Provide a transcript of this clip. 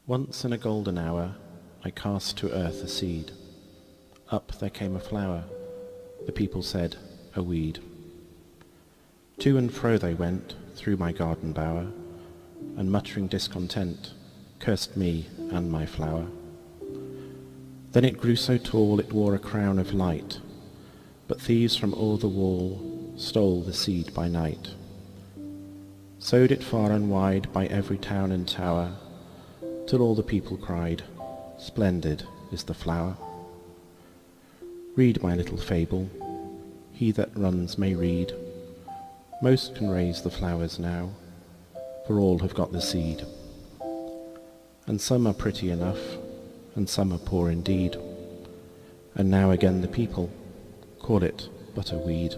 Once in a golden hour I cast to earth a seed. Up there came a flower, the people said, a weed. To and fro they went through my garden bower, and muttering discontent, cursed me and my flower. Then it grew so tall it wore a crown of light, but thieves from o'er the wall stole the seed by night. Sowed it far and wide by every town and tower, till all the people cried, splendid is the flower. Read my little fable, he that runs may read. Most can raise the flowers now, for all have got the seed. And some are pretty enough, and some are poor indeed, and now again the people call it but a weed.